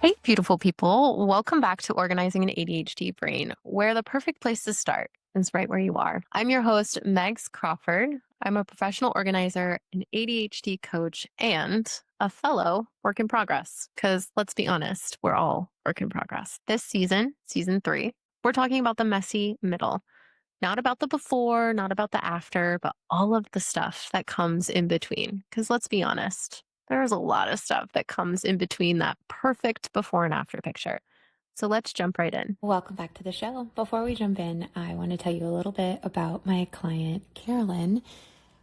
Hey, beautiful people. Welcome back to Organizing an ADHD Brain, where the perfect place to start is right where you are. I'm your host, Megs Crawford. I'm a professional organizer, an ADHD coach, and a fellow work in progress. Because let's be honest, we're all work in progress. This season, season 3, we're talking about the messy middle. Not about the before, not about the after, but all of the stuff that comes in between. Because let's be honest, there's a lot of stuff that comes in between that perfect before and after picture. So let's jump right in. Welcome back to the show. Before we jump in, I want to tell you a little bit about my client, Carolyn.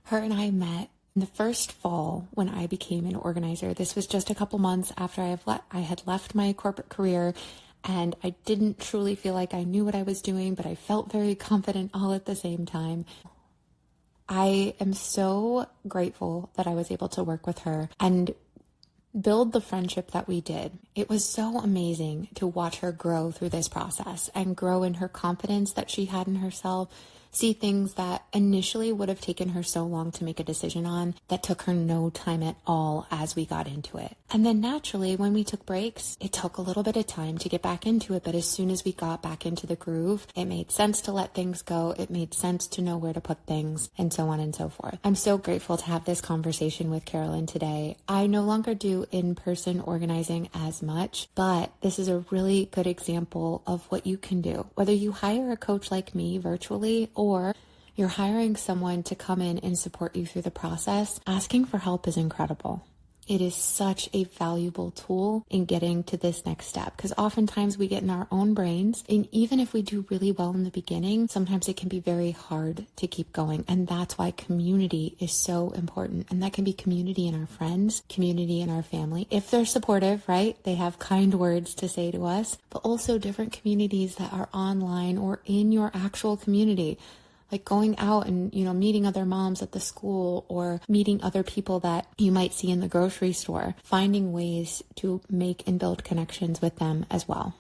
Her and I met in the first fall when I became an organizer. This was just a couple months after I had left my corporate career, and I didn't truly feel like I knew what I was doing, but I felt very confident all at the same time. I am so grateful that I was able to work with her and build the friendship that we did. It was so amazing to watch her grow through this process and grow in her confidence that she had in herself, see things that initially would have taken her so long to make a decision on that took her no time at all as we got into it. And then naturally, when we took breaks, it took a little bit of time to get back into it, but as soon as we got back into the groove, it made sense to let things go. It made sense to know where to put things and so on and so forth. I'm so grateful to have this conversation with Carolyn today. I no longer do in-person organizing as much, but this is a really good example of what you can do. Whether you hire a coach like me virtually or you're hiring someone to come in and support you through the process, asking for help is incredible. It is such a valuable tool in getting to this next step because oftentimes we get in our own brains, and even if we do really well in the beginning, sometimes it can be very hard to keep going. And that's why community is so important. And that can be community in our friends, community in our family. If they're supportive, right? They have kind words to say to us, but also different communities that are online or in your actual community. Like going out and, meeting other moms at the school or meeting other people that you might see in the grocery store, finding ways to make and build connections with them as well.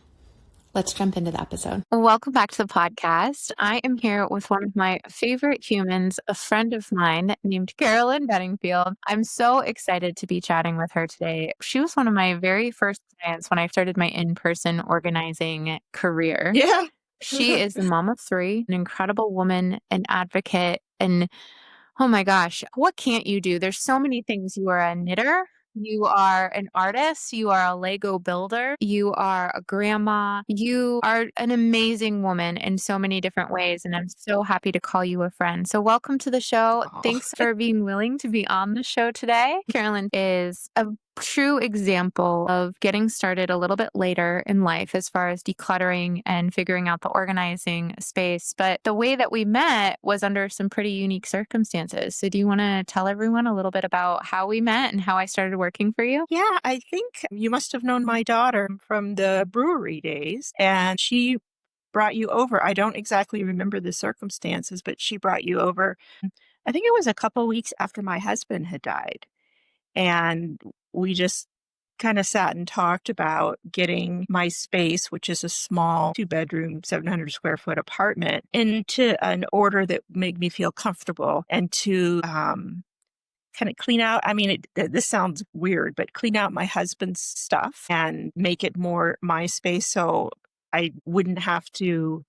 Let's jump into the episode. Welcome back to the podcast. I am here with one of my favorite humans, a friend of mine named Carolyn Bettingfield. I'm so excited to be chatting with her today. She was one of my very first clients when I started my in-person organizing career. Yeah. She is a mom of 3, an incredible woman, an advocate, and oh my gosh, what can't you do? There's so many things. You are a knitter. You are an artist. You are a Lego builder. You are a grandma. You are an amazing woman in so many different ways. And I'm so happy to call you a friend. So welcome to the show. Oh. Thanks for being willing to be on the show today. Carolyn is a true example of getting started a little bit later in life as far as decluttering and figuring out the organizing space. But the way that we met was under some pretty unique circumstances. So do you want to tell everyone a little bit about how we met and how I started working for you? Yeah, I think you must have known my daughter from the brewery days, and she brought you over. I don't exactly remember the circumstances, but she brought you over. I think it was a couple weeks after my husband had died. And we just kind of sat and talked about getting my space, which is a small 2-bedroom, 700 square foot apartment, into an order that made me feel comfortable and to kind of clean out. I mean, this sounds weird, but clean out my husband's stuff and make it more my space so I wouldn't have to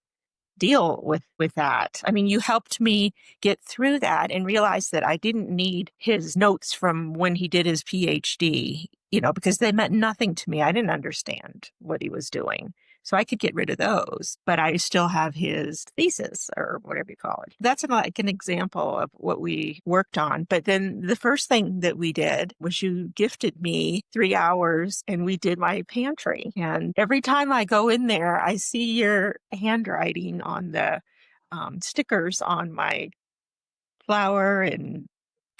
deal with that. I mean, you helped me get through that and realize that I didn't need his notes from when he did his PhD, because they meant nothing to me. I didn't understand what he was doing. So I could get rid of those, but I still have his thesis or whatever you call it. That's like an example of what we worked on. But then the first thing that we did was you gifted me 3 hours and we did my pantry. And every time I go in there, I see your handwriting on the stickers on my flour and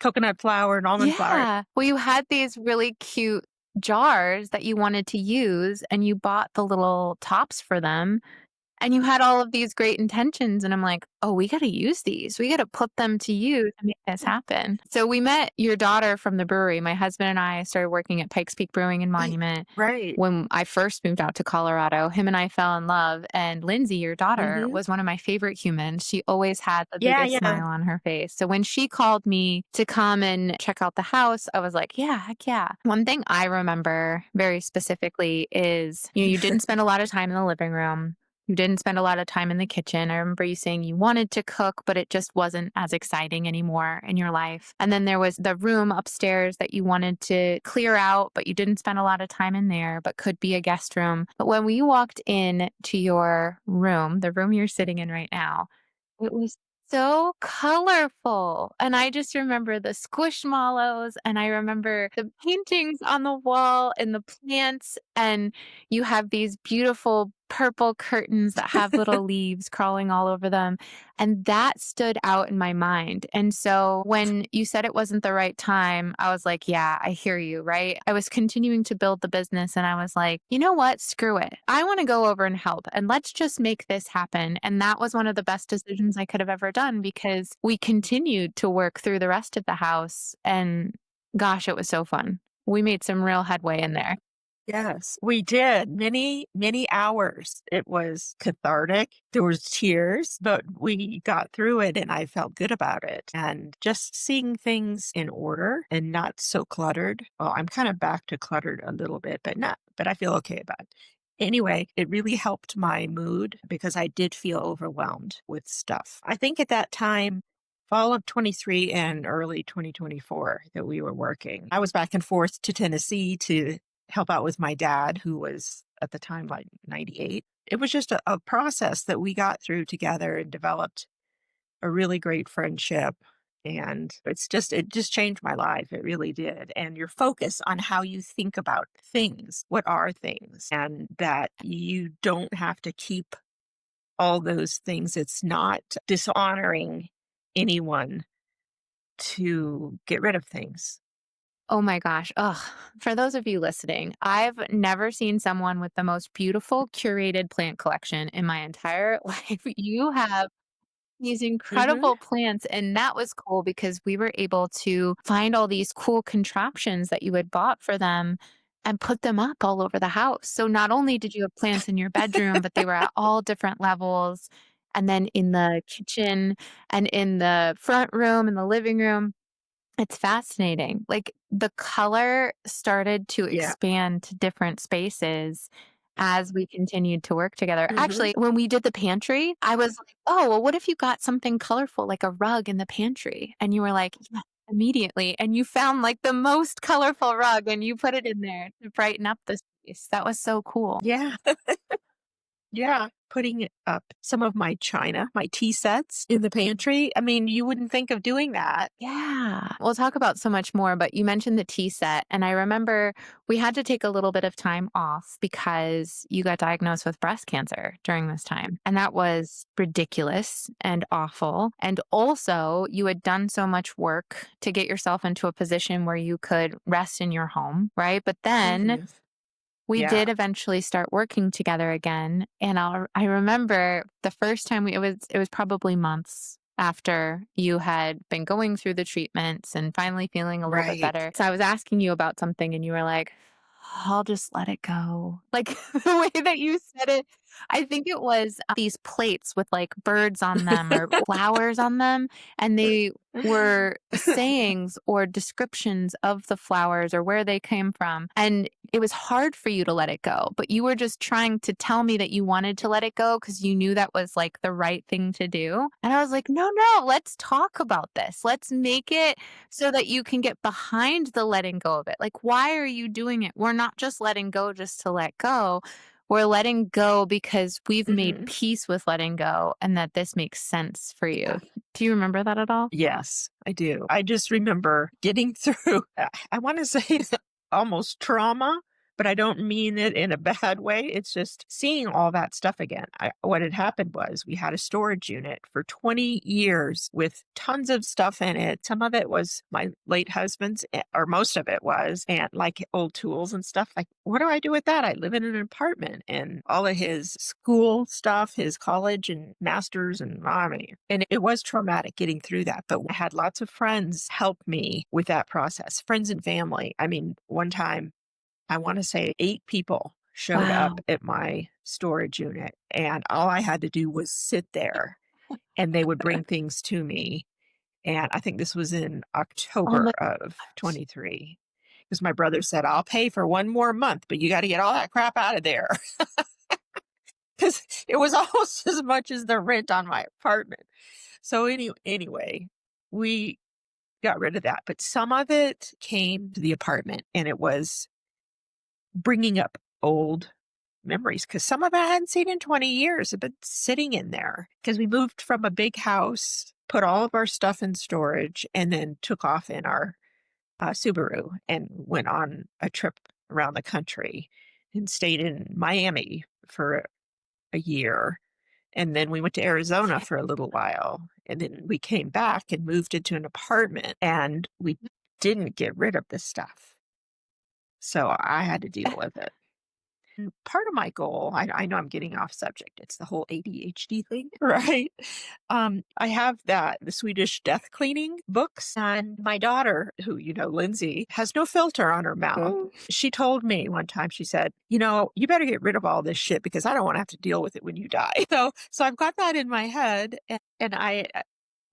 coconut flour and almond flour. Yeah. Well, you had these really cute jars that you wanted to use and you bought the little tops for them. And you had all of these great intentions. And I'm like, oh, we got to use these. We got to put them to use to make this happen. So we met your daughter from the brewery. My husband and I started working at Pikes Peak Brewing and Monument. Right. When I first moved out to Colorado, him and I fell in love. And Lindsay, your daughter, Mm-hmm. was one of my favorite humans. She always had the Yeah, biggest yeah. smile on her face. So when she called me to come and check out the house, I was like, yeah, heck yeah. One thing I remember very specifically is, you didn't spend a lot of time in the living room. You didn't spend a lot of time in the kitchen. I remember you saying you wanted to cook, but it just wasn't as exciting anymore in your life. And then there was the room upstairs that you wanted to clear out, but you didn't spend a lot of time in there, but could be a guest room. But when we walked in to your room, the room you're sitting in right now, it was so colorful. And I just remember the squishmallows and I remember the paintings on the wall and the plants. And you have these beautiful purple curtains that have little leaves crawling all over them. And that stood out in my mind. And so when you said it wasn't the right time, I was like, yeah, I hear you, right? I was continuing to build the business and I was like, you know what? Screw it. I want to go over and help and let's just make this happen. And that was one of the best decisions I could have ever done because we continued to work through the rest of the house. And gosh, it was so fun. We made some real headway in there. Yes, we did. Many, many hours. It was cathartic. There was tears, but we got through it and I felt good about it. And just seeing things in order and not so cluttered. Well, I'm kind of back to cluttered a little bit, but I feel okay about it. Anyway, it really helped my mood because I did feel overwhelmed with stuff. I think at that time, fall of 23 and early 2024 that we were working. I was back and forth to Tennessee to help out with my dad, who was at the time like 98. It was just a process that we got through together and developed a really great friendship. And it just changed my life. It really did. And your focus on how you think about things. What are things? And that you don't have to keep all those things. It's not dishonoring anyone to get rid of things. Oh my gosh. Ugh. For those of you listening, I've never seen someone with the most beautiful curated plant collection in my entire life. You have these Hmm. incredible plants, and that was cool because we were able to find all these cool contraptions that you had bought for them and put them up all over the house. So not only did you have plants in your bedroom, but they were at all different levels. And then in the kitchen and in the front room and the living room. It's fascinating. Like, the color started to Yeah. expand to different spaces as we continued to work together. Hmm. Actually, when we did the pantry, I was like, "Oh, well, what if you got something colorful, like a rug in the pantry?" And you were like, "Yeah," immediately, and you found, like, the most colorful rug, and you put it in there to brighten up the space. That was so cool. Yeah. Yeah, putting up some of my china, my tea sets in the pantry. I mean, you wouldn't think of doing that. Yeah. We'll talk about so much more, but you mentioned the tea set. And I remember we had to take a little bit of time off because you got diagnosed with breast cancer during this time. And that was ridiculous and awful. And also, you had done so much work to get yourself into a position where you could rest in your home, right? But then Mhm. we Yeah. did eventually start working together again, and I remember the first time it was probably months after you had been going through the treatments and finally feeling a little bit Right. better. So I was asking you about something and you were like, "I'll just let it go." Like, the way that you said it, I think it was these plates with, like, birds on them or flowers on them, and they were sayings or descriptions of the flowers or where they came from, and it was hard for you to let it go, but you were just trying to tell me that you wanted to let it go because you knew that was, like, the right thing to do, and I was like, "No, no, let's talk about this. Let's make it so that you can get behind the letting go of it. Like, why are you doing it? We're not just letting go just to let go. We're letting go because we've made Hmm. peace with letting go and that this makes sense for you." Yeah. Do you remember that at all? Yes, I do. I just remember getting through, I want to say almost trauma but I don't mean it in a bad way. It's just seeing all that stuff again. What had happened was we had a storage unit for 20 years with tons of stuff in it. Some of it was my late husband's, or most of it was, and like old tools and stuff. Like, what do I do with that? I live in an apartment, and all of his school stuff, his college and masters, and I mean, and it was traumatic getting through that. But I had lots of friends help me with that process, friends and family. I mean, one time, I want to say 8 people showed up Wow. at my storage unit, and all I had to do was sit there, and they would bring things to me. And I think this was in Oh October my of gosh. 23, because my brother said, "I'll pay for 1 more month, but you got to get all that crap out of there." Because it was almost as much as the rent on my apartment. So anyway, we got rid of that, but some of it came to the apartment, and it was bringing up old memories, because some of it I hadn't seen in 20 years. Have been sitting in there because we moved from a big house, put all of our stuff in storage, and then took off in our Subaru and went on a trip around the country and stayed in Miami for a year. And then we went to Arizona for a little while. And then we came back and moved into an apartment, and we didn't get rid of this stuff. So I had to deal with it. And part of my goal, I know I'm getting off subject. It's the whole ADHD thing, right? I have the Swedish death cleaning books, and my daughter, who, Lindsay, has no filter on her mouth. Mm. She told me one time, she said, you better get rid of all this shit because I don't want to have to deal with it when you die. So I've got that in my head, and I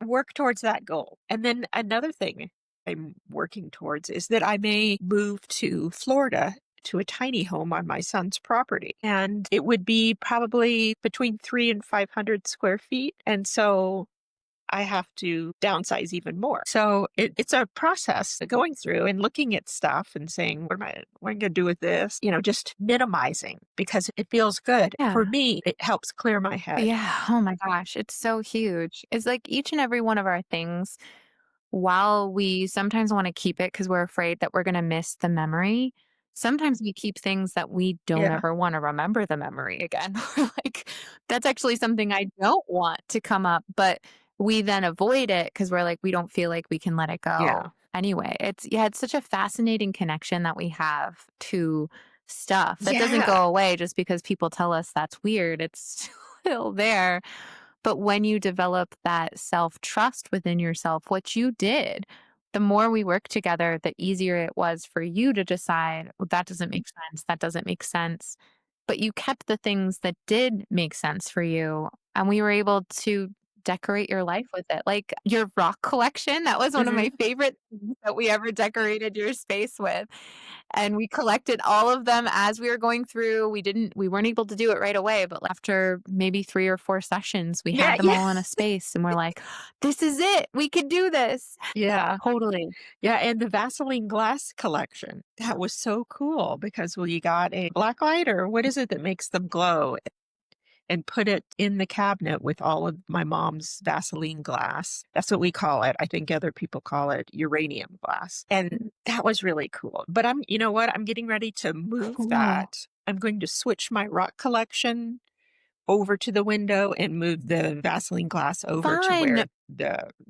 work towards that goal. And then another thing I'm working towards is that I may move to Florida to a tiny home on my son's property. And it would be probably between 3 and 500 square feet. And so I have to downsize even more. So it's a process going through and looking at stuff and saying, what am I going to do with this? Just minimizing, because it feels good. For Yeah. me, it helps clear my head. Yeah. Oh my gosh. It's so huge. It's like each and every one of our things, while we sometimes want to keep it because we're afraid that we're going to miss the memory, sometimes we keep things that we don't Yeah. ever want to remember the memory again. We're like, that's actually something I don't want to come up, but we then avoid it because we're like, we don't feel like we can let it Yeah. go. Anyway, it's such a fascinating connection that we have to stuff that doesn't Yeah. go away just because people tell us that's weird. It's still there. But when you develop that self trust within yourself, what you did, the more we work together, the easier it was for you to decide, well, that doesn't make sense. That doesn't make sense. But you kept the things that did make sense for you. And we were able to decorate your life with it. Like your rock collection, that was one of my Hmm. favorite things that we ever decorated your space with. And we collected all of them as we were going through. We weren't able to do it right away, but after maybe 3 or 4 sessions, we Yeah. had them Yeah. all in a space and we're like, this is it. We could do this. Yeah. Totally. Yeah, and the Vaseline glass collection. That was so cool because, well, you got a black light, or what is it that makes them glow, and put it in the cabinet with all of my mom's Vaseline glass. That's what we call it. I think other people call it uranium glass. And that was really cool. But you know what? I'm getting ready to move Cool. that. I'm going to switch my rock collection over to the window and move the Vaseline glass over to Fun. where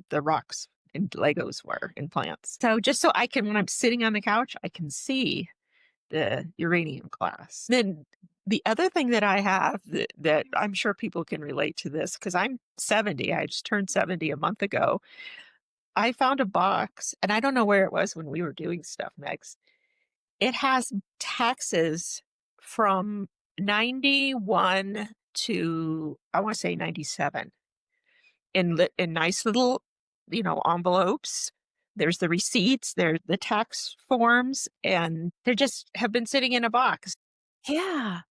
the rocks and Legos were and plants. So just so I can, when I'm sitting on the couch, I can see the uranium glass. Then the other thing that I have that I'm sure people can relate to this, because I'm 70, I just turned 70 a month ago. I found a box, and I don't know where it was when we were doing stuff, Megs. It has taxes from 91 to, I want to say, 97, in nice little, envelopes. There's the receipts, there's the tax forms, and they just have been sitting in a box. Yeah.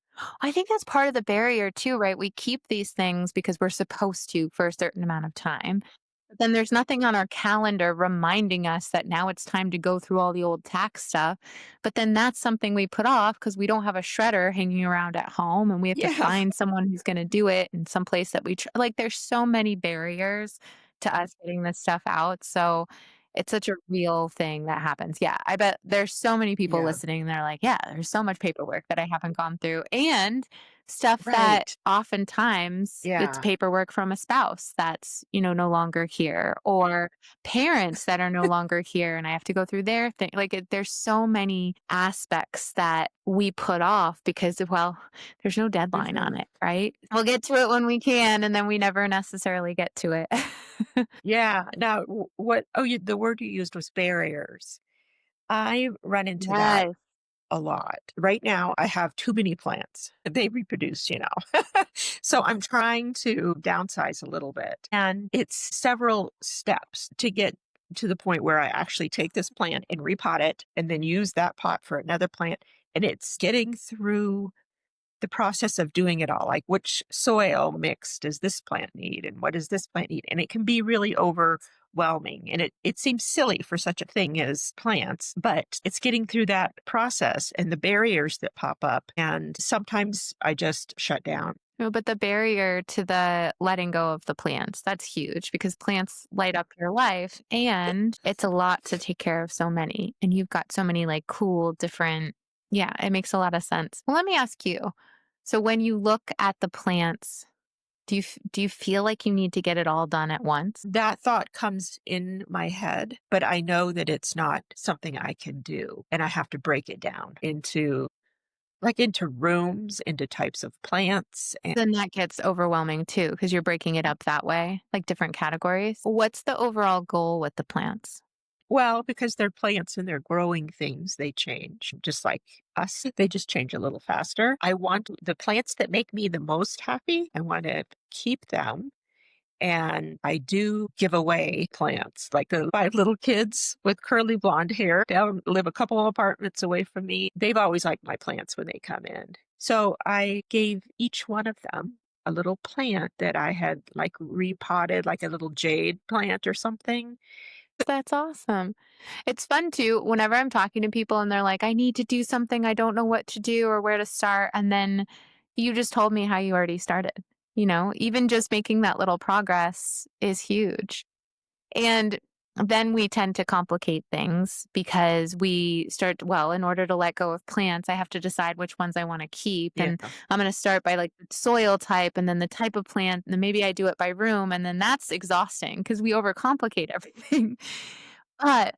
I think that's part of the barrier too, right? We keep these things because we're supposed to for a certain amount of time. But then there's nothing on our calendar reminding us that now it's time to go through all the old tax stuff. But then that's something we put off because we don't have a shredder hanging around at home and we have to Yeah. find someone who's going to do it in some place that like there's so many barriers to us getting this stuff out. So It's such a real thing that happens. Yeah. I bet there's so many people Yeah. listening. They're like, yeah, there's so much paperwork that I haven't gone through. And stuff that Right. oftentimes it's Yeah. paperwork from a spouse that's, no longer here, or parents that are no longer here and I have to go through their thing. Like there's so many aspects that we put off because well, there's no deadline on Mhm. it, right? We'll get to it when we can and then we never necessarily get to it. Yeah. Now, what? Oh, the word you used was barriers. I run into that Yes. a lot. Right now, I have too many plants. They reproduce. So I'm trying to downsize a little bit. And it's several steps to get to the point where I actually take this plant and repot it and then use that pot for another plant. And it's getting through the process of doing it all, like which soil mix does this plant need and what does this plant need? And it can be really overwhelming. And it seems silly for such a thing as plants, but it's getting through that process and the barriers that pop up. And sometimes I just shut down. No, but the barrier to the letting go of the plants, that's huge because plants light up your life and it's a lot to take care of so many. And you've got so many like cool, different, yeah, it makes a lot of sense. Well, let me ask you. So when you look at the plants, do you feel like you need to get it all done at once? That thought comes in my head, but I know that it's not something I can do. And I have to break it down into rooms, into types of plants. And Then that gets overwhelming too because you're breaking it up that way, like different categories. What's the overall goal with the plants? well, because they're plants and they're growing things, they change just like us. They just change a little faster. I want the plants that make me the most happy. I want to keep them. And I do give away plants, like the 5 little kids with curly blonde hair down live a couple of apartments away from me. They've always liked my plants when they come in. So I gave each one of them a little plant that I had like repotted, like a little jade plant or something. That's awesome. It's fun too whenever I'm talking to people and they're like, I need to do something. I don't know what to do or where to start. And then you just told me how you already started. Even just making that little progress is huge. And then we tend to complicate things because we start, well, in order to let go of plants, I have to decide which ones I want to keep. Yeah. And I'm going to start by like the soil type and then the type of plant. And then maybe I do it by room. And then that's exhausting because we overcomplicate everything. But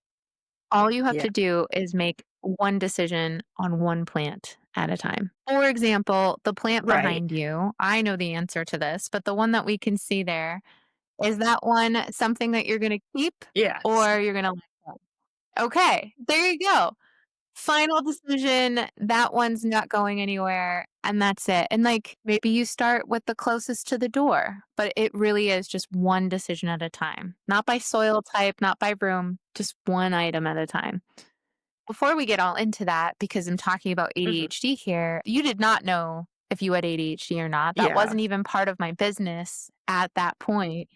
all you have Yeah. to do is make one decision on one plant at a time. For example, the plant Right. behind you, I know the answer to this, but the one that we can see there, is that one something that you're gonna keep Yes. or you're gonna let go? Okay, there you go. Final decision, that one's not going anywhere, and that's it. And, like, maybe you start with the closest to the door, but it really is just one decision at a time. Not by soil type, not by room, just one item at a time. Before we get all into that, because I'm talking about Mhm. ADHD here, you did not know if you had ADHD or not. That Yeah. wasn't even part of my business at that point.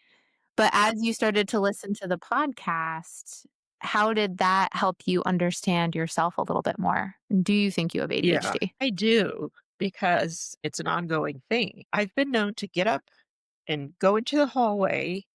But as you started to listen to the podcast, how did that help you understand yourself a little bit more? Do you think you have Yeah. ADHD? I do because it's an ongoing thing. I've been known to get up and go into the hallway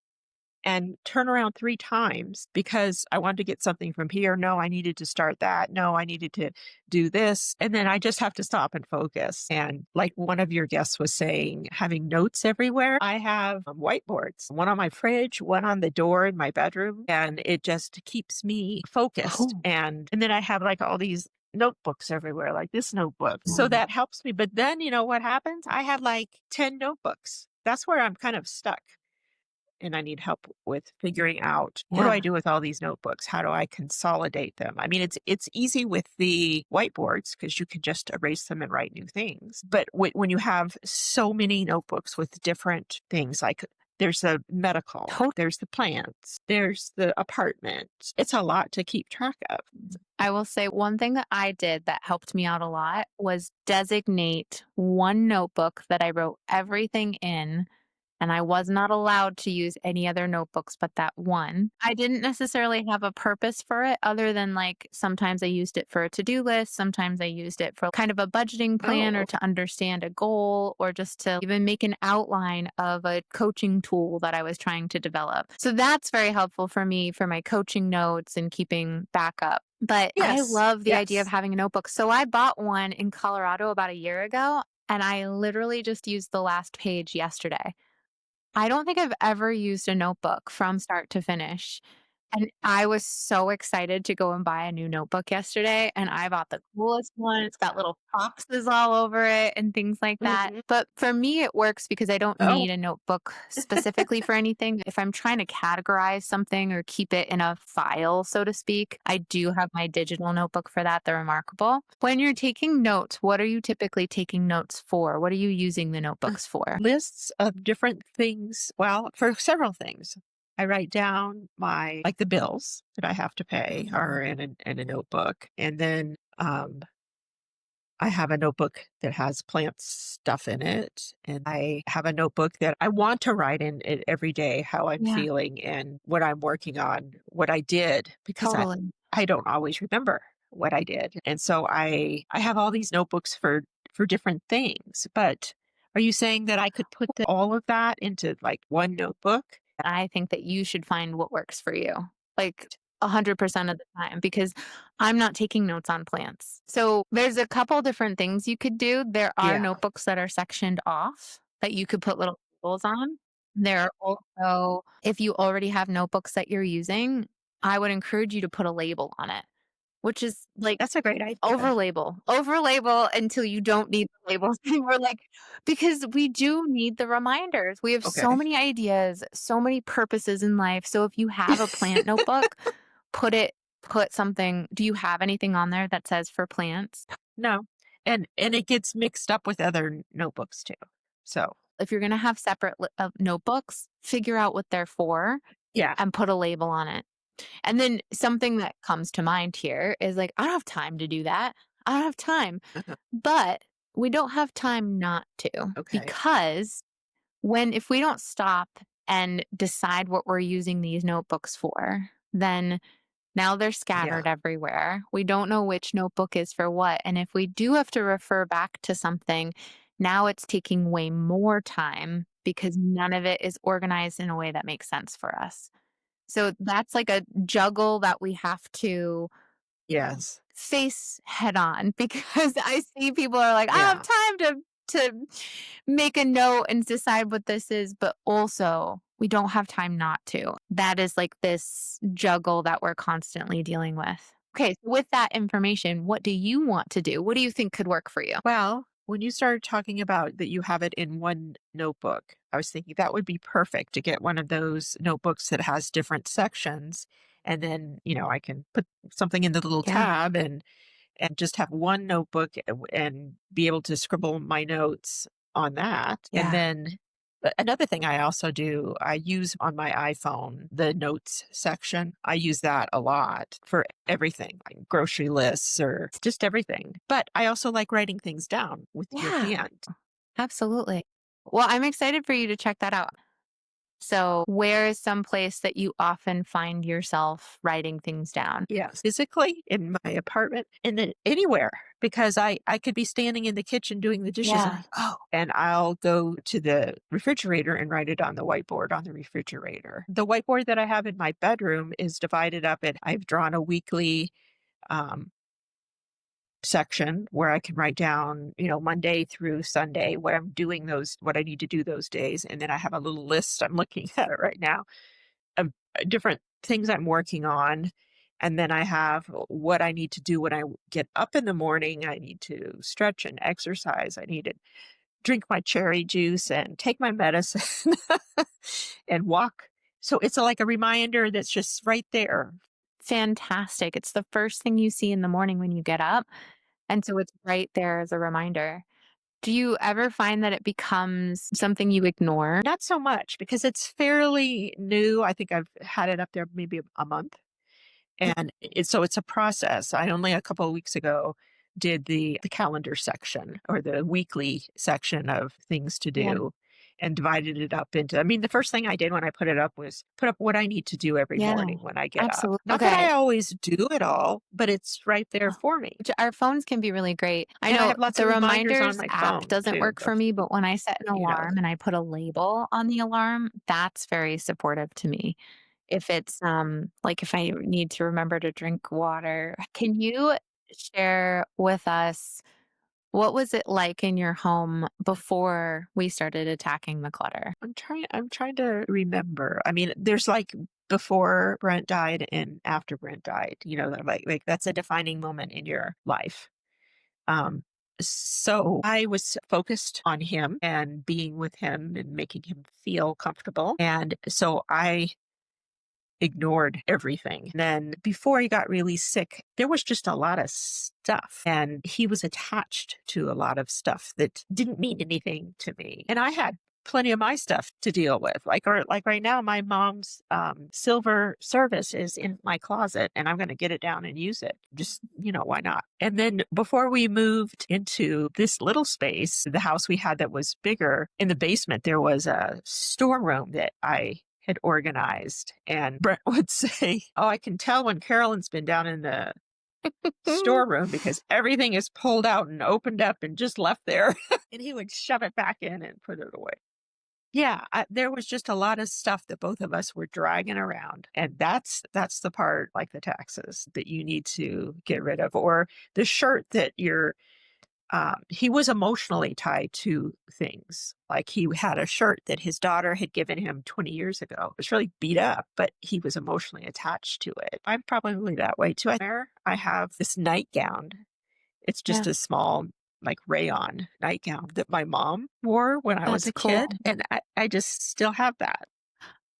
and turn around 3 times because I wanted to get something from here. No, I needed to start that. No, I needed to do this. And then I just have to stop and focus. And like one of your guests was saying, having notes everywhere. I have whiteboards, one on my fridge, one on the door in my bedroom, and it just keeps me focused. Oh. And then I have like all these notebooks everywhere, like this notebook. So that helps me. But then, what happens? I have like 10 notebooks. That's where I'm kind of stuck and I need help with figuring out what do Yeah. I do with all these notebooks? How do I consolidate them? I mean, it's easy with the whiteboards because you can just erase them and write new things. But when you have so many notebooks with different things, like there's the medical, Tot there's the plants, there's the apartment. It's a lot to keep track of. I will say one thing that I did that helped me out a lot was designate one notebook that I wrote everything in and I was not allowed to use any other notebooks but that one. I didn't necessarily have a purpose for it other than like sometimes I used it for a to-do list, sometimes I used it for kind of a budgeting plan or Oh, to understand a goal or just to even make an outline of a coaching tool that I was trying to develop. So that's very helpful for me for my coaching notes and keeping backup. But I yes. love the idea of Yes. having a notebook. So I bought one in Colorado about a year ago, and I literally just used the last page yesterday. I don't think I've ever used a notebook from start to finish. And I was so excited to go and buy a new notebook yesterday, and I bought the coolest one. It's got little foxes all over it and things like that. Mhm. But for me, it works because I don't Oh, need a notebook specifically for anything. If I'm trying to categorize something or keep it in a file, so to speak, I do have my digital notebook for that, the Remarkable. When you're taking notes, what are you typically taking notes for? What are you using the notebooks for? lists of different things. Well, for several things. I write down my like the bills that I have to pay are in a notebook. And then I have a notebook that has plant stuff in it. And I have a notebook that I want to write in it every day, how I'm Yeah, feeling and what I'm working on, what I did, because totally. I don't always remember what I did. And so I have all these notebooks for different things. But are you saying that I could put all of that into like one notebook? I think that you should find what works for you, like 100% of the time, because I'm not taking notes on plants. So there's a couple different things you could do. There are Yeah. notebooks that are sectioned off that you could put little labels on. There are also, if you already have notebooks that you're using, I would encourage you to put a label on it, which is like That's a great idea. over label until you don't need the labels anymore. Like, because we do need the reminders. We have so Okay. many ideas, so many purposes in life. So if you have a plant notebook, put it, put something. Do you have anything on there that says for plants? No. And it gets mixed up with other notebooks too. So, If you're going to have separate notebooks, figure out what they're for yeah. and put a label on it. And then something that comes to mind here is like, I don't have time to do that. I don't have time. Uh-huh. But we don't have time not to, Okay. because if we don't stop and decide what we're using these notebooks for, then now they're Yeah. scattered everywhere. We don't know which notebook is for what. And if we do have to refer back to something, now it's taking way more time because none of it is organized in a way that makes sense for us. So that's like a juggle that we have to Yes. face head on, because I see people are like, I don't Yeah. have time to make a note and decide what this is, but also we don't have time not to. That is like this juggle that we're constantly dealing with. Okay, so with that information, what do you want to do? What do you think could work for you? Well, when you started talking about that you have it in one notebook, I was thinking that would be perfect to get one of those notebooks that has different sections. And then, I can put something in the little Yeah. tab and just have one notebook and be able to scribble my notes on that. And Yeah. then another thing I also do, I use on my iPhone the notes section. I use that a lot for everything, like grocery lists or just everything. But I also like writing things down with your Yeah, hand. absolutely. Well, I'm excited for you to check that out. So, where is some place that you often find yourself writing things down? Yes. Physically in my apartment and then anywhere because I could be standing in the kitchen doing the dishes. I'm Yeah. like, oh, and I'll go to the refrigerator and write it on the whiteboard on the refrigerator. The whiteboard that I have in my bedroom is divided up and I've drawn a weekly um, section where I can write down, Monday through Sunday what I'm doing what I need to do those days. And then I have a little list. I'm looking at it right now of different things I'm working on. And then I have what I need to do when I get up in the morning. I need to stretch and exercise. I need to drink my cherry juice and take my medicine and walk. So it's like a reminder that's just right there. Fantastic. It's the first thing you see in the morning when you get up. And so it's right there as a reminder. Do you ever find that it becomes something you ignore? Not so much because it's fairly new. I think I've had it up there maybe a month. And it's a process. I only a couple of weeks ago did the calendar section or the weekly section of things to Yeah. do. and divided it up into, I mean, the first thing I did when I put it up was put up what I need to do every Yeah, morning when I get up. absolutely. Not that I Okay. always do it all, but it's right there for me. Our phones can be really great. I And I know have lots the of reminders on reminders my app phone doesn't too work for of, me, but when I set an you know, alarm and I put a label on the alarm, that's very supportive to me. If it's like if I need to remember to drink water, can you share with us what was it like in your home before we started attacking the clutter? I'm trying to remember. I mean, there's like before Brent died and after Brent died, like that's a defining moment in your life. Um, so I was focused on him and being with him and making him feel comfortable. And so I ignored everything. And then before he got really sick, there was just a lot of stuff. And he was attached to a lot of stuff that didn't mean anything to me. And I had plenty of my stuff to deal with. Like right now, my mom's silver service is in my closet and I'm going to get it down and use it. Just, why not? And then before we moved into this little space, the house we had that was bigger, in the basement, there was a storeroom that I had organized. And Brent would say, "Oh, I can tell when Carolyn's been down in the storeroom because everything is pulled out and opened up and just left there." And he would shove it back in and put it away. Yeah, there was just a lot of stuff that both of us were dragging around. And that's the part, like the taxes, that you need to get rid of, or the shirt that he was emotionally tied to things. Like he had a shirt that his daughter had given him 20 years ago. It was really beat up, but he was emotionally attached to it. I'm probably that way too. I have this nightgown. It's just Yeah, a small, like rayon nightgown that my mom wore when I was that's a cool. kid. And I just still have that.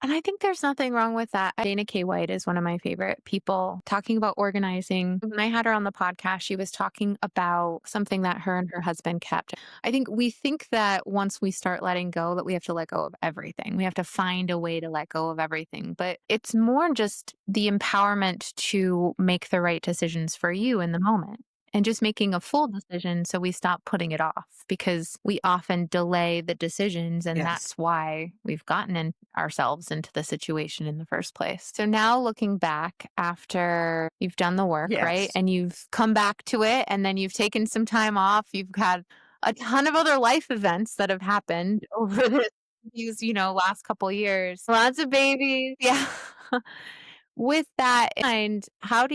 And I think there's nothing wrong with that. Dana K. White is one of my favorite people talking about organizing. When I had her on the podcast, she was talking about something that her and her husband kept. I think we think that once we start letting go, that we have to let go of everything. We have to find a way to let go of everything. But it's more just the empowerment to make the right decisions for you in the moment. And just making a full decision so we stop putting it off because we often delay the decisions. And Yes. that's why we've gotten ourselves into the situation in the first place. So now looking back after you've done the work, right? Yes. And you've come back to it and then you've taken some time off, you've had a ton of other life events that have happened over these, last couple of years. Lots of babies. Yeah. With that in mind, how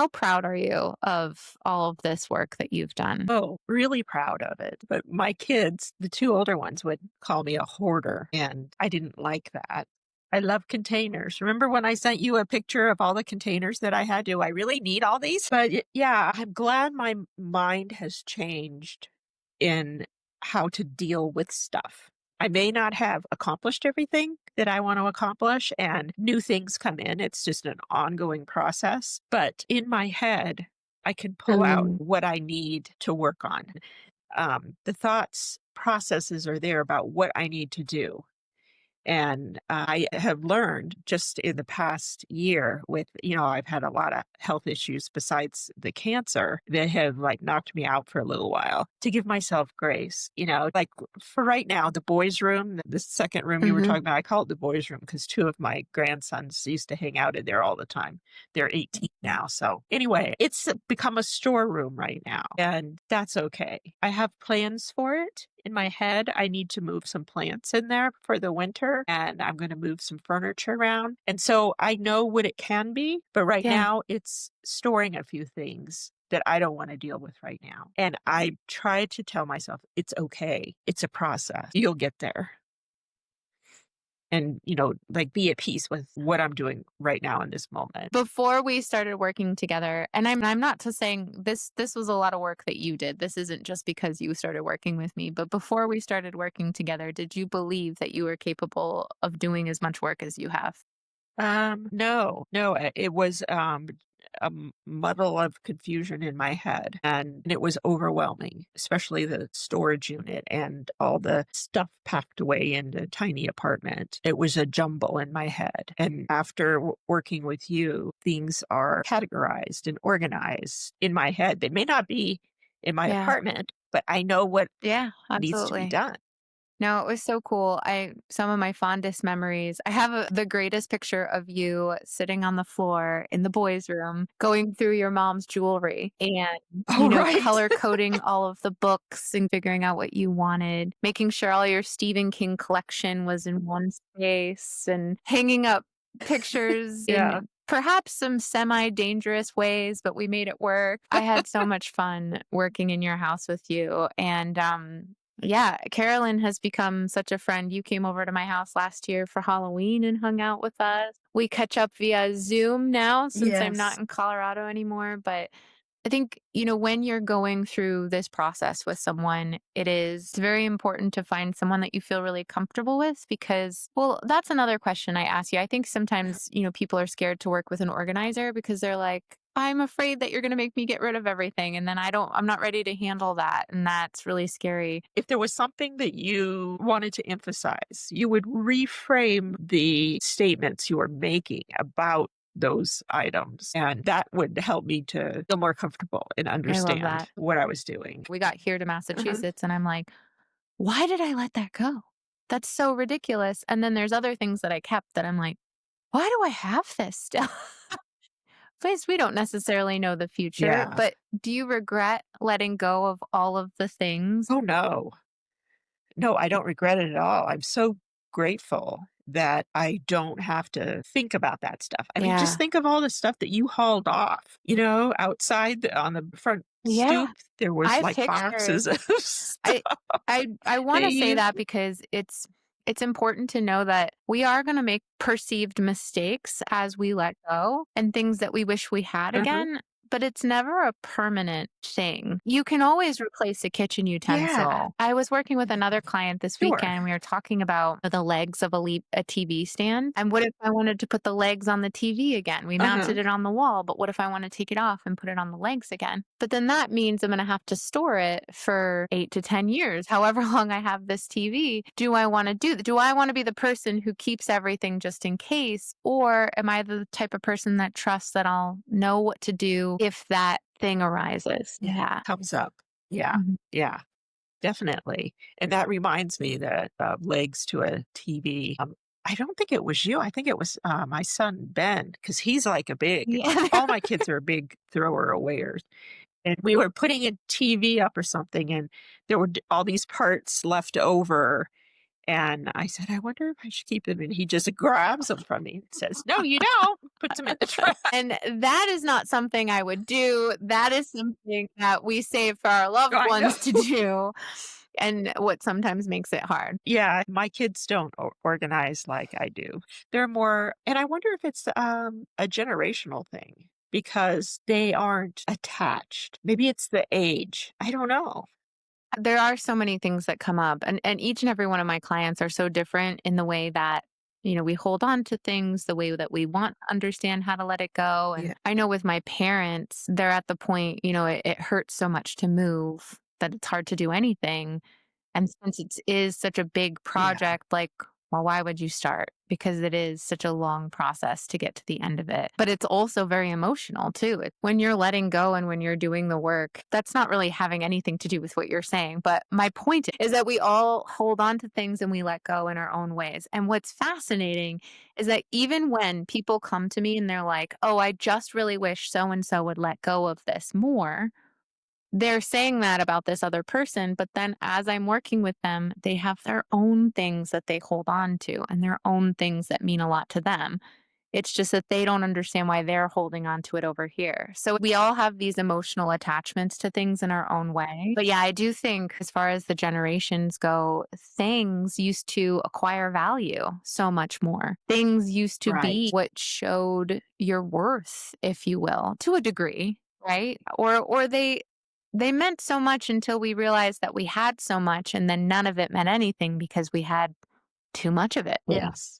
proud are you of all of this work that you've done? Oh, really proud of it. But my kids, the two older ones, would call me a hoarder, and I didn't like that. I love containers. Remember when I sent you a picture of all the containers that I had? Do I really need all these? But yeah, I'm glad my mind has changed in how to deal with stuff. I may not have accomplished everything that I want to accomplish, and new things come in. It's just an ongoing process. But in my head, I can pull out Mm, what I need to work on. The thoughts, processes are there about what I need to do. And I have learned just in the past year with, I've had a lot of health issues besides the cancer that have like knocked me out for a little while, to give myself grace, like for right now, the boys' room, the second room you were mhm. talking about, I call it the boys' room because two of my grandsons used to hang out in there all the time. They're 18 now. So anyway, it's become a storeroom right now, and that's okay. I have plans for it in my head. I need to move some plants in there for the winter, and I'm going to move some furniture around. And so I know what it can be, but right Yeah. now it's storing a few things that I don't want to deal with right now. And I try to tell myself it's okay. It's a process. You'll get there. And, like be at peace with what I'm doing right now in this moment. Before we started working together, and I'm not just saying this was a lot of work that you did. This isn't just because you started working with me, but before we started working together, did you believe that you were capable of doing as much work as you have? No, it was a muddle of confusion in my head, and it was overwhelming, especially the storage unit and all the stuff packed away in the tiny apartment. It was a jumble in my head. And after working with you, things are categorized and organized in my head. They may not be in my Yeah. apartment, but I know what Yeah, needs to be absolutely. done. No, it was so cool. Some of my fondest memories. I have the greatest picture of you sitting on the floor in the boys' room, going through your mom's jewelry and, Oh, right. color coding all of the books and figuring out what you wanted, making sure all your Stephen King collection was in one space and hanging up pictures Yeah. in perhaps some semi-dangerous ways, but we made it work. I had so much fun working in your house with you. And yeah, Carolyn has become such a friend. You came over to my house last year for Halloween and hung out with us. We catch up via Zoom now since I'm not Yes. in Colorado anymore. But I think, when you're going through this process with someone, it is very important to find someone that you feel really comfortable with because, well, that's another question I ask you. I think sometimes, people are scared to work with an organizer because they're like, I'm afraid that you're going to make me get rid of everything. And then I'm not ready to handle that. And that's really scary. If there was something that you wanted to emphasize, you would reframe the statements you were making about those items. And that would help me to feel more comfortable and I love understand that. what I was doing. We got here to Massachusetts and I'm like, why did I let that go? That's so ridiculous. And then there's other things that I kept that I'm like, why do I have this still? Because we don't necessarily know the future, Yeah. but do you regret letting go of all of the things? Oh, no. No, I don't regret it at all. I'm so grateful that I don't have to think about that stuff. I mean, just Yeah. think of all the stuff that you hauled off, outside on the front Yeah. stoop, there I was have like pictures. boxes of stuff I I that want to say you, that because it's important to know that we are going to make perceived mistakes as we let go and things that we wish we had uh-huh. again, but it's never a permanent thing. You can always replace a kitchen Yeah, utensil. I was working with another client this sure. weekend. We were talking about the legs of a TV stand. And what if I wanted to put the legs on the TV again? We Uh-huh. mounted it on the wall, but what if I want to take it off and put it on the legs again? But then that means I'm going to have to store it for 8 to 10 years, however long I have this TV. Do I want to do that? Do I want to be the person who keeps everything just in case? Or am I the type of person that trusts that I'll know what to do if that thing arises? Yeah. Comes up. Yeah, Mhm. yeah, definitely. And that reminds me that legs to a TV. I don't think it was you. I think it was my son Ben, because he's like a big. Yeah. All my kids are big thrower awayers, and we were putting a TV up or something, and there were all these parts left over. And I said, I wonder if I should keep them. And he just grabs them from me and says, No, you don't. Puts them in the trash. And that is not something I would do. That is something that we save for our loved I know. ones to do. And what sometimes makes it hard. Yeah, my kids don't organize like I do. They're more, and I wonder if it's a generational thing because they aren't attached. Maybe it's the age. I don't know. There are so many things that come up, and each and every one of my clients are so different in the way that, we hold on to things, the way that we want to understand how to let it go. And Yeah. I know with my parents, they're at the point, it hurts so much to move that it's hard to do anything. And since it is such a big Yeah. project, like, well, why would you start? Because it is such a long process to get to the end of it. But it's also very emotional too. When you're letting go and when you're doing the work, that's not really having anything to do with what you're saying. But my point is that we all hold on to things and we let go in our own ways. And what's fascinating is that even when people come to me and they're like, oh, I just really wish so and so would let go of this more, they're saying that about this other person, but then as I'm working with them, they have their own things that they hold on to and their own things that mean a lot to them. It's just that they don't understand why they're holding on to it over here. So we all have these emotional attachments to things in our own way. But yeah, I do think as far as the generations go, things used to acquire value so much more. Things used to Right. be what showed your worth, if you will, to a degree, right? Or they meant so much until we realized that we had so much and then none of it meant anything because we had too much of it. Yes.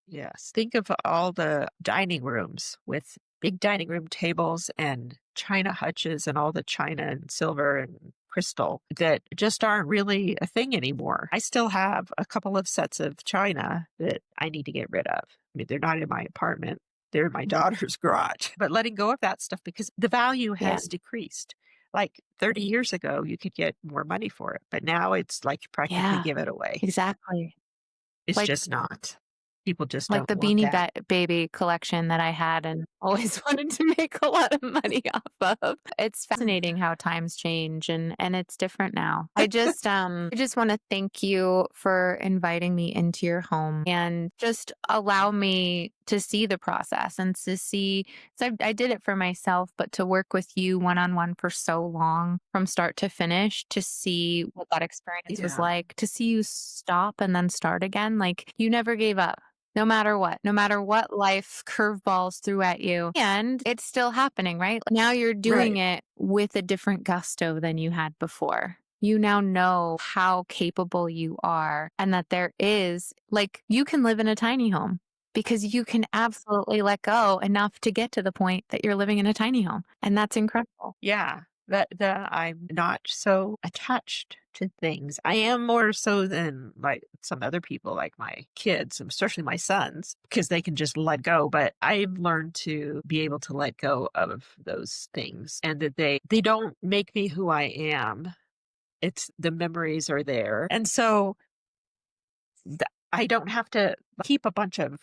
Yes. Think of all the dining rooms with big dining room tables and china hutches and all the china and silver and crystal that just aren't really a thing anymore. I still have a couple of sets of china that I need to get rid of. I mean, they're not in my apartment. They're in my daughter's garage. But letting go of that stuff because the value Yeah. has decreased. Like 30 years ago, you could get more money for it, but now it's like you practically Yeah, give it away. exactly. It's Like just not. People just like don't the want Beanie that. Baby collection that I had and always wanted to make a lot of money off of. It's fascinating how times change and it's different now. I just want to thank you for inviting me into your home and just allow me to see the process and to see, so I did it for myself, but to work with you one-on-one for so long from start to finish to see what that experience was Yeah. like, to see you stop and then start again. Like you never gave up. No matter what life curveballs threw at you. And it's still happening, right? Now you're doing Right. it with a different gusto than you had before. You now know how capable you are and that there is, like, you can live in a tiny home because you can absolutely let go enough to get to the point that you're living in a tiny home. And that's incredible. Yeah. That I'm not so attached to things. I am more so than like some other people, like my kids, especially my sons, because they can just let go. But I've learned to be able to let go of those things and that they don't make me who I am. It's the memories are there. And so I don't have to keep a bunch of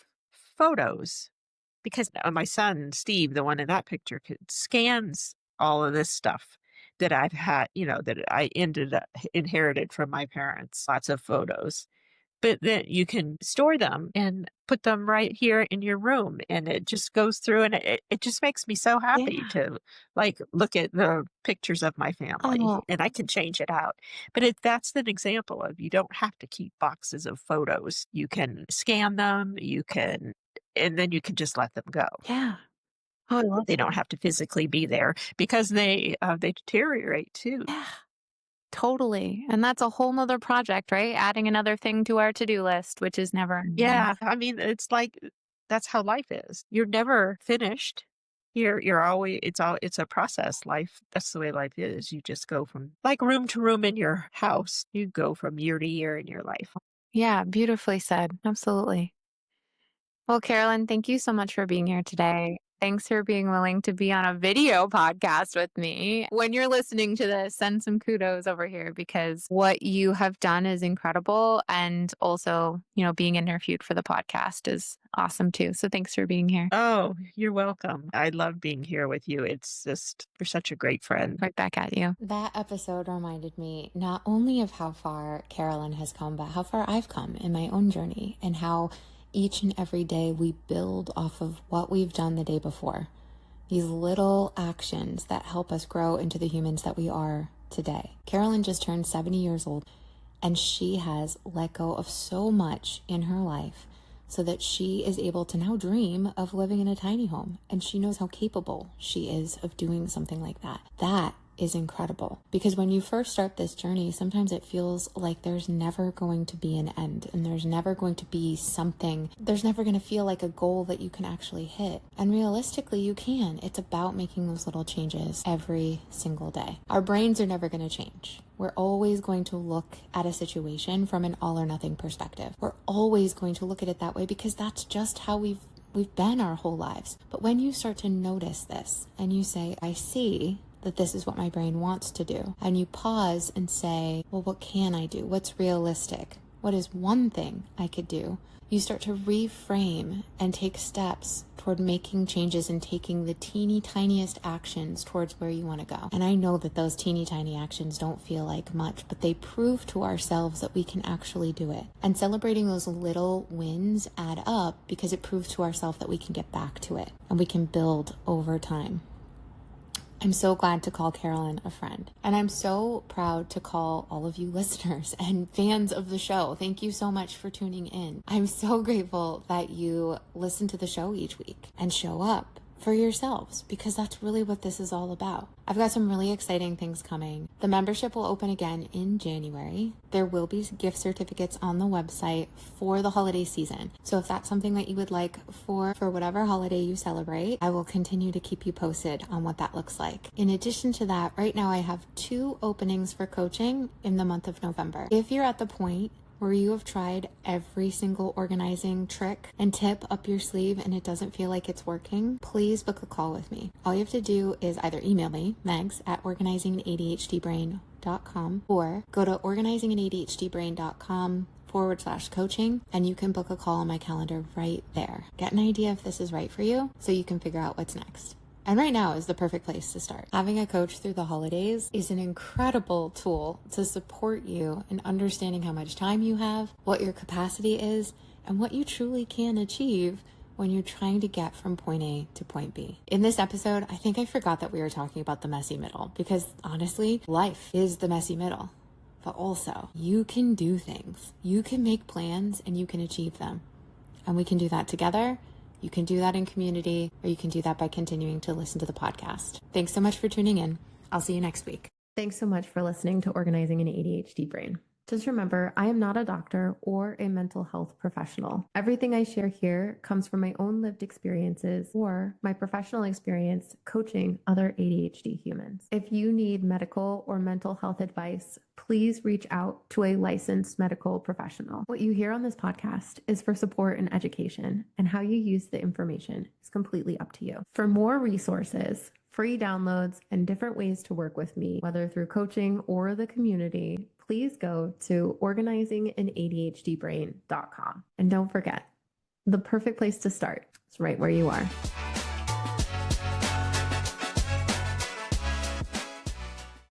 photos because my son, Steve, the one in that picture, scans all of this stuff that I've had, that I ended up inherited from my parents, lots of photos. But then you can store them and put them right here in your room. And it just goes through and it just makes me so happy Yeah. to like look at the pictures of my family Oh, and I can change it out. But that's an example of you don't have to keep boxes of photos. You can scan them, and then you can just let them go. yeah. Oh, I love They that. don't have to physically be there because they deteriorate too. Yeah. Totally. And that's a whole nother project, right? Adding another thing to our to-do list, which is never ending. Yeah, I mean, it's like that's how life is. You're never finished. You're always it's a process. Life, that's the way life is. You just go from like room to room in your house. You go from year to year in your life. Yeah, beautifully said. Absolutely. Well, Carolyn, thank you so much for being here today. Thanks for being willing to be on a video podcast with me. When you're listening to this, send some kudos over here because what you have done is incredible. And also, being interviewed for the podcast is awesome too. So thanks for being here. Oh, you're welcome. I love being here with you. It's just you're such a great friend. Right back at you. That episode reminded me not only of how far Carolyn has come, but how far I've come in my own journey and how each and every day we build off of what we've done the day before. These little actions that help us grow into the humans that we are today. Carolyn just turned 70 years old and she has let go of so much in her life so that she is able to now dream of living in a tiny home. And she knows how capable she is of doing something like that. That is incredible because when you first start this journey, sometimes it feels like there's never going to be an end and there's never going to be something, there's never going to feel like a goal that you can actually hit. And realistically, you can. It's about making those little changes every single day. Our brains are never going to change. We're always going to look at a situation from an all or nothing perspective. We're always going to look at it that way because that's just how we've been our whole lives. But when you start to notice this and you say, I see that this is what my brain wants to do. And you pause and say, well, what can I do? What's realistic? What is one thing I could do? You start to reframe and take steps toward making changes and taking the teeny tiniest actions towards where you want to go. And I know that those teeny tiny actions don't feel like much, but they prove to ourselves that we can actually do it. And celebrating those little wins add up because it proves to ourselves that we can get back to it and we can build over time. I'm so glad to call Carolyn a friend. And I'm so proud to call all of you listeners and fans of the show. Thank you so much for tuning in. I'm so grateful that you listen to the show each week and show up for yourselves because that's really what this is all about. I've got some really exciting things coming. The membership will open again in January. There will be gift certificates on the website for the holiday season. So if that's something that you would like for whatever holiday you celebrate, I will continue to keep you posted on what that looks like. In addition to that, right now I have 2 openings for coaching in the month of November. If you're at the point where you have tried every single organizing trick and tip up your sleeve and it doesn't feel like it's working, please book a call with me. All you have to do is either email me, Megs, at organizinganadhdbrain.com, or go to organizinganadhdbrain.com/coaching, and you can book a call on my calendar right there. Get an idea if this is right for you so you can figure out what's next. And right now is the perfect place to start. Having a coach through the holidays is an incredible tool to support you in understanding how much time you have, what your capacity is, and what you truly can achieve when you're trying to get from point A to point B. In this episode, I think I forgot that we were talking about the messy middle, because honestly, life is the messy middle. But also, you can do things. You can make plans and you can achieve them. And we can do that together. You can do that in community, or you can do that by continuing to listen to the podcast. Thanks so much for tuning in. I'll see you next week. Thanks so much for listening to Organizing an ADHD Brain. Just remember, I am not a doctor or a mental health professional. Everything I share here comes from my own lived experiences or my professional experience coaching other ADHD humans. If you need medical or mental health advice, please reach out to a licensed medical professional. What you hear on this podcast is for support and education, and how you use the information is completely up to you. For more resources, free downloads, and different ways to work with me, whether through coaching or the community, please go to organizinganadhdbrain.com. And don't forget, the perfect place to start is right where you are.